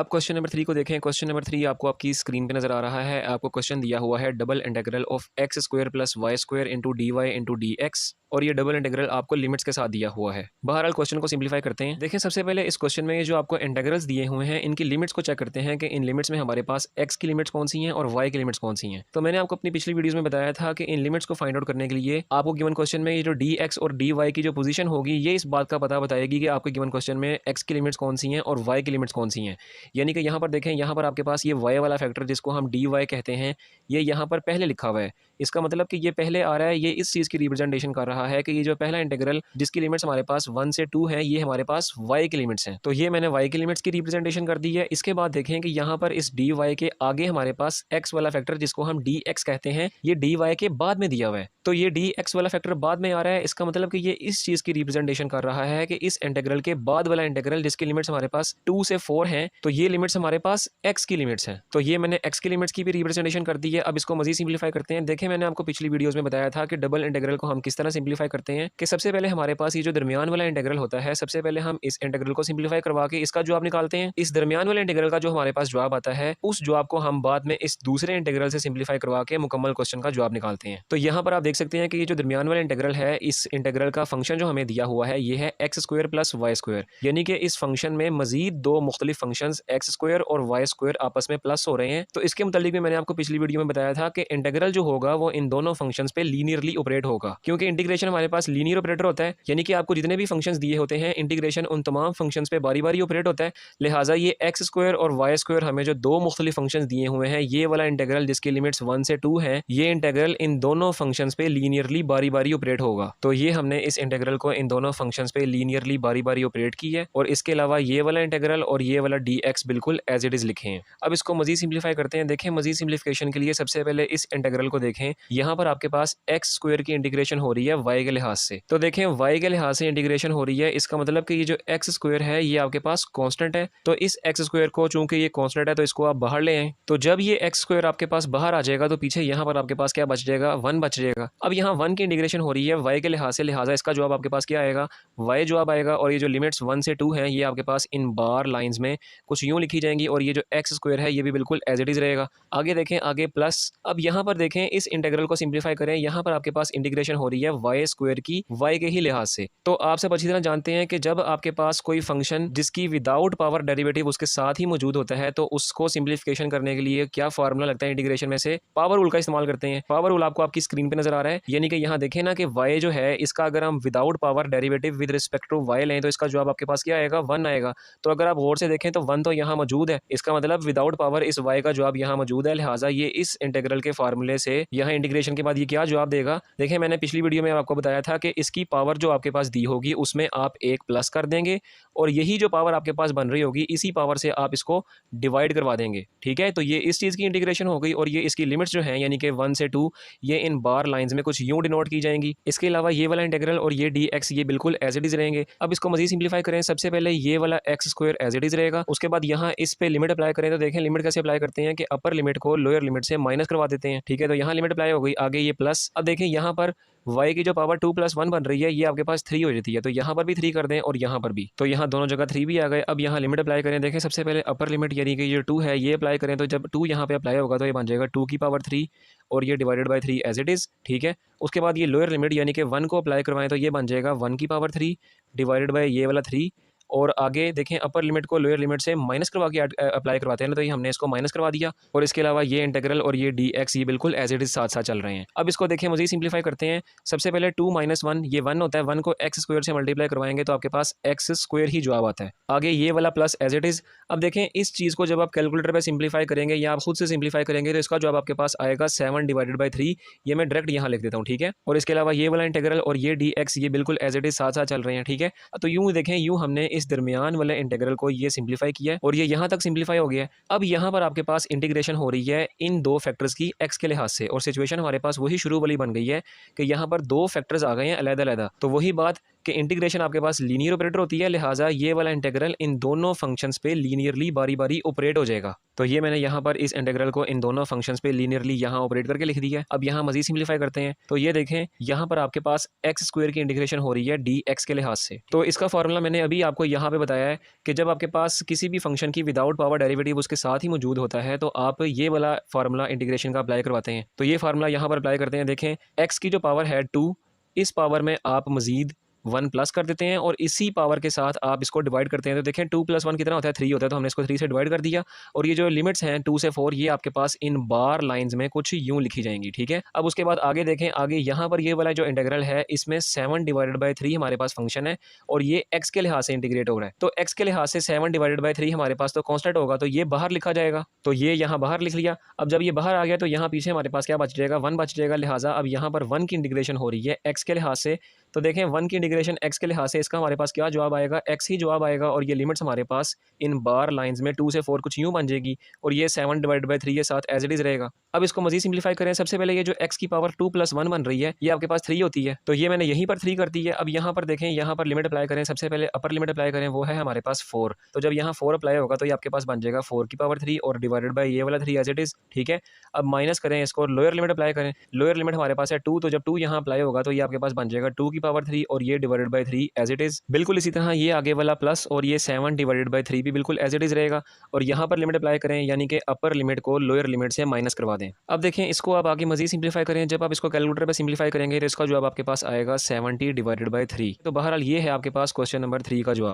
अब question number 3 को देखें। क्वेश्चन नंबर 3 आपको आपकी स्क्रीन पे नज़र आ रहा है। आपको क्वेश्चन दिया हुआ है double integral of x square plus y square into d y into d x, और ये डबल इंटीग्रल आपको लिमिट्स के साथ दिया हुआ है। बहरहाल क्वेश्चन को सिंप्लीफाई करते हैं। देखें, सबसे पहले इस क्वेश्चन में ये जो आपको इंटीग्रल्स दिए हुए हैं इनकी लिमिट्स को चेक करते हैं कि इन लिमिट्स में हमारे पास एक्स की लिमिट्स कौन सी हैं और वाई की लिमिट्स कौन सी हैं। तो मैंने आपको अपनी पिछली वीडियोस में बताया था कि इन लिमिट्स को फाइंड आउट करने के लिए आपको गिवन क्वेश्चन में ये जो डी एक्स और डी वाई की जो पोजीशन होगी ये इस बात का पता बताएगी कि आपके गिवन क्वेश्चन में एक्स की लिमिट्स कौन सी हैं और वाई की लिमिट्स कौन सी हैं। यानी कि यहाँ पर देखें, यहाँ पर आपके पास ये वाई वाला फैक्टर जिसको हम डी वाई कहते हैं ये यहाँ पर पहले लिखा हुआ है। इसका मतलब कि ये पहले आ रहा है, ये इस चीज़ की रिप्रेजेंटेशन कर रहा है कि ये जो पहला इंटीग्रल जिसकी लिमिट्स हमारे पास 1 से 2 है ये हमारे पास y की लिमिट्स हैं। तो ये मैंने y की लिमिट्स की रिप्रेजेंटेशन कर दी है। इसके बाद देखें कि यहाँ पर इस dy के आगे हमारे पास x वाला फैक्टर जिसको हम dx कहते हैं ये dy के बाद में दिया हुआ है। तो ये dx वाला फैक्टर बाद में आ रहा है। इसका मतलब कि ये इस चीज़ की रिप्रेजेंटेशन कर रहा है कि इस इंटीग्रल के बाद वाला इंटीग्रल जिसकी लिमिट्स हमारे पास 2 से 4 हैं तो ये लिमिट्स हमारे पास x की लिमिट्स हैं। तो ये मैंने x की लिमिट्स की भी रिप्रेजेंटेशन कर दी है। अब इसको मजीद सिंप्लीफाई करते हैं। देखें, मैंने आपको पिछली वीडियोस में बताया था कि डबल इंटीग्रल को हम किस तरह सिंप्लीफाई करते हैं कि सबसे पहले हमारे पास ये जो दरमियान वाला इंटीग्रल होता है सबसे पहले हम इस इंटीग्रल को सिंप्लीफाई करवा के इसका जवाब निकालते हैं। इस दरमियान वाले इंटीग्रल का जो हमारे पास जवाब आता है उस जवाब को हम बाद में इस दूसरे इंटीग्रल से सिंप्लीफाई करवा के मुकम्मल क्वेश्चन का जवाब निकालते हैं। तो यहाँ पर आप देख सकते हैं कि ये जो दरमियान वाला इंटीग्रल है इस इंटीग्रल का फंक्शन जो हमें दिया हुआ है ये है x square plus y square, यानी कि इस फंक्शन में मजीद दो मुख्तलिफ फंक्शन एक्स स्क्वायर और वाई स्क्वायर आपस में प्लस हो रहे हैं। तो इसके मुतालिक भी मैंने आपको पिछली वीडियो में बताया था कि इंटीग्रल जो होगा वो इन दोनों फंक्शंस पे लीनियरली ऑपरेट होगा, क्योंकि इंटीग्रेशन हमारे पास लीनियर ऑपरेटर होता है, यानी कि आपको जितने भी फंक्शंस दिए होते हैं इंटीग्रेशन उन तमाम फंक्शंस पे बारी बारी ऑपरेट होता है। लिहाजा ये एक्स स्क्वायर और वाई स्क्वायर हमें जो दो मुख्तलिफ फंक्शंस दिए हुए हैं ये वाला इंटीग्रल जिसकी लिमिट्स 1 से 2 हैं ये इंटीग्रल इन दोनों फंक्शंस पे लीनियरली बारी बारी ऑपरेट होगा। तो ये हमने इस इंटीग्रल को इन दोनों फंक्शंस पे लीनियरली बारी बारी ऑपरेट की है, और इसके अलावा ये वाला इंटीग्रल और ये वाला डी एक्स बिल्कुल एज इट इज़ लिखे हैं। अब इसको मजीद सिंप्लीफाई करते हैं। देखें, मजीद सिंप्लीफिकेशन के लिए सबसे पहले इस इंटीग्रल को देखें। यहाँ पर आपके पास एक्स स्क्वायर की इंटीग्रेशन हो रही है वाई के लिहाज से। तो देखें, वाई के लिहाज से इंटीग्रेशन हो रही है, इसका मतलब कि ये जो एक्स स्क्वायर है ये आपके पास कांस्टेंट है। तो इस एक्स स्क्वायर को चूंकि ये कांस्टेंट है तो इसको आप बाहर ले आए। तो जब ये एक्स स्क्वायर आपके पास बाहर आ जाएगा तो पीछे यहाँ पर आपके पास क्या बच जाएगा, 1 बच जाएगा। अब यहाँ 1 की इंटीग्रेशन हो रही है वाई के लिहाज से, लिहाजा इसका जवाब आपके पास क्या आएगा, वाई जवाब आएगा। और ये जो लिमिट्स 1 से 2 हैं ये आपके पास इन बार लाइन्स में कुछ यूँ लिखी जाएंगी, और ये जो एक्स स्क्वायर है ये भी बिल्कुल एज इट इज़ रहेगा। आगे देखें, आगे प्लस। अब यहाँ पर देखें, इस इंटीग्रल को सिंप्लीफाई करें। यहाँ पर आपके पास इंटीग्रेशन हो रही है वाई स्क्वायर की वाई के ही लिहाज से। तो आप सब अच्छी तरह जानते हैं कि जब आपके पास कोई फंक्शन जिसकी विदाउट पावर डेरिवेटिव उसके साथ ही मौजूद होता है तो उसको सिंप्लीफिकेशन करने के लिए क्या फार्मूला लगता है इंटीग्रेशन में से, पावर रूल का इस्तेमाल करते हैं। पावर रूल आपको आपकी स्क्रीन पे नजर आ रहा है, यानी कि यहाँ देखें ना कि y जो है इसका अगर हम without power derivative with respect to y लें तो इसका जवाब आपके पास क्या आएगा, 1 आएगा। तो अगर आप गौर से देखें तो 1 तो यहाँ मौजूद है, इसका मतलब विदाउट पावर इस y का जवाब यहाँ मौजूद है। लिहाजा ये इस इंटीग्रल के फार्मूले से यहाँ इंटीग्रेशन के बाद ये क्या जवाब देगा। देखें, मैंने पिछली वीडियो में आपको बताया था कि इसकी पावर जो आपके पास दी होगी उसमें आप एक प्लस कर देंगे, और यही जो पावर आपके पास बन रही होगी इसी पावर से आप इसको डिवाइड करवा देंगे। ठीक है, तो ये इस चीज़ की इंटीग्रेशन हो गई, और ये इसकी लिमिट्स जो हैं यानी कि 1 से 2 ये इन बार लाइंस में कुछ यूँ डिनोट की जाएंगी। इसके अलावा ये वाला इंटीग्रल और ये डी एक्स ये बिल्कुल एज इट इज़ रहेंगे। अब इसको मजीद सिंप्लीफाई करें। सबसे पहले ये वाला x square as it is रहेगा, उसके बाद यहाँ इस पे लिमिट अप्लाई करें। तो देखें लिमिट कैसे अप्लाई करते हैं कि अपर लिमिट को लोअर लिमिट से माइनस करवा देते हैं। ठीक है, तो यहाँ लिमिट अप्लाई हो गई, आगे ये प्लस। अब देखें यहाँ पर y की जो पावर 2 + 1 बन रही है ये आपके पास 3 हो जाती है, तो यहाँ पर भी 3 कर दें और यहाँ पर भी, तो यहाँ दोनों जगह 3 भी आ गए। अब यहाँ लिमिट अप्लाई करें। देखें, सबसे पहले अपर लिमिट यानी कि जो 2 है ये अप्लाई करें, तो जब 2 यहाँ पे अप्लाई होगा तो ये बन जाएगा 2 की पावर 3 और ये divided by 3 as it is. ठीक है, उसके बाद ये लोअर लिमिट यानी कि 1 को अप्लाई करवाएं तो ये बन जाएगा 1 की पावर 3 डिवाइडेड बाय ये वाला 3, और आगे देखें अपर लिमिट को लोअर लिमिट से माइनस करवा के अप्लाई करवाते हैं ना, तो ये हमने इसको माइनस करवा दिया, और इसके अलावा ये इंटीग्रल और ये डी एक्स ये बिल्कुल एज इट इज साथ साथ चल रहे हैं। अब इसको देखें, मज़ीद सिंप्लीफाई करते हैं। सबसे पहले 2 - 1 ये 1 होता है, 1 को एक्स स्क्वायर से मल्टीप्लाई करवाएंगे तो आपके पास एक्स स्क्वायर ही जवाब आता है। आगे ये वाला प्लस एज इट इज़। अब देखें, इस चीज़ को जब आप कैलकुलेटर पर सिंप्लीफाई करेंगे या आप खुद से सिंप्लीफाई करेंगे तो इसका जवाब आपके पास आएगा 7 डिवाइडेड बाई 3। ये मैं डायरेक्ट यहाँ लिख देता हूँ। ठीक है, और इसके अलावा ये वाला इंटीग्रल और ये डी एक्स ये बिल्कुल एज इट इज साथ साथ चल रहे हैं। ठीक है, तो यूँ देखें, यूँ हमने इस दरमियान वाले इंटीग्रल को ये सिंप्लीफाई किया है और ये यहाँ तक सिंप्लीफाई हो गया है। अब यहाँ पर आपके पास इंटीग्रेशन हो रही है इन दो फैक्टर्स की एक्स के लिहाज से, और सिचुएशन हमारे पास वही शुरू वाली बन गई है कि यहाँ पर दो फैक्टर्स आ गए हैं अलग-अलग। तो वही बात कि इंटीग्रेशन आपके पास लीनियर ऑपरेटर होती है, लिहाजा ये वाला इंटीग्रल इन दोनों फंक्शंस पे लीनियरली बारी बारी ऑपरेट हो जाएगा। तो ये मैंने यहाँ पर इस इंटीग्रल को इन दोनों फंक्शंस पे लीनियरली यहाँ ऑपरेट करके लिख दिया है। अब यहाँ मजीद सिंप्लीफाई करते हैं तो ये देखें यहाँ पर आपके पास एक्स स्क्वायर की इंटीग्रेशन हो रही है डी एक्स के लिहाज से। तो इसका फॉर्मूला मैंने अभी आपको यहाँ पे बताया है कि जब आपके पास किसी भी फंक्शन की विदाउट पावर डेरिवेटिव उसके साथ ही मौजूद होता है तो आप ये वाला फार्मूला इंटीग्रेशन का अप्लाई करवाते हैं। तो ये फार्मूला यहाँ पर अप्लाई करते हैं। देखें एक्स की जो पावर है 2, इस पावर में आप मजीद 1 प्लस कर देते हैं और इसी पावर के साथ आप इसको डिवाइड करते हैं। तो देखें 2 + 1 कितना होता है, 3 होता है। तो हमने इसको 3 से डिवाइड कर दिया और ये जो लिमिट्स हैं 2 से 4 ये आपके पास इन बार लाइंस में कुछ यूं लिखी जाएंगी, ठीक है। अब उसके बाद आगे देखें, आगे यहाँ पर ये वाला जो इंटीग्रल है इसमें 7/3 हमारे पास फंक्शन है और ये एक्स के लिहाज से इंटीग्रेट हो रहा है। तो एक्स के लिहाज से 7/3 हमारे पास तो कॉन्स्टेंट होगा, तो ये बाहर लिखा जाएगा। तो ये यहाँ बाहर लिख लिया। अब जब ये बाहर आ गया तो यहाँ पीछे हमारे पास क्या बच जाएगा, 1 बच जाएगा। लिहाजा अब यहाँ पर 1 की इंटीग्रेशन हो रही है एक्स के लिहाज से। तो देखें 1 की इंटीग्रेशन एक्स के लिहाज से इसका हमारे पास क्या जवाब आएगा, एक्स ही जवाब आएगा। और ये लिमिट्स हमारे पास इन बार लाइंस में 2 से 4 कुछ यूं बन जाएगी और ये 7/3 के साथ एज इट इज रहेगा। अब इसको मजीद सिंप्लीफाई करें। सबसे पहले ये जो एक्स की पावर 2 + 1 बन रही है ये आपके पास 3 होती है, तो ये मैंने यहीं पर 3 कर दी है। अब यहाँ पर देखें, यहाँ पर लिमिट अप्लाई करें। सबसे पहले अपर लिमिट अप्लाई करें, वो है हमारे पास 4। तो जब यहाँ 4 अप्लाई होगा तो ये आपके पास बन जाएगा 4 की पावर 3 और डिवाइडेड बाय ये वाला 3 एज इट इज, ठीक है। अब माइनस करें इसको, लोअर लिमिट अप्लाई करें। लोअर लिमिट हमारे पास है 2, तो जब 2 यहाँ अप्लाई होगा तो ये आपके पास बन जाएगा 2 की पावर 3 और ये divided by 3 as it is. बिल्कुल इसी तरह ये आगे वाला प्लस और ये 7/3 भी बिल्कुल एज इट इज रहेगा। और यहाँ पर लिमिट अप्लाई करें, यानी कि अपर लिमिट को लोअर लिमिट से माइनस करवा दें। अब देखें इसको आप आगे मजीद सिंप्लीफाई करें। जब आप इसको कैलकुलेटर पे सिंप्लीफाई करेंगे तो इसका जवाब आपके पास आएगा 70/3। तो बहरहाल ये है आपके पास क्वेश्चन नंबर 3 का जवाब।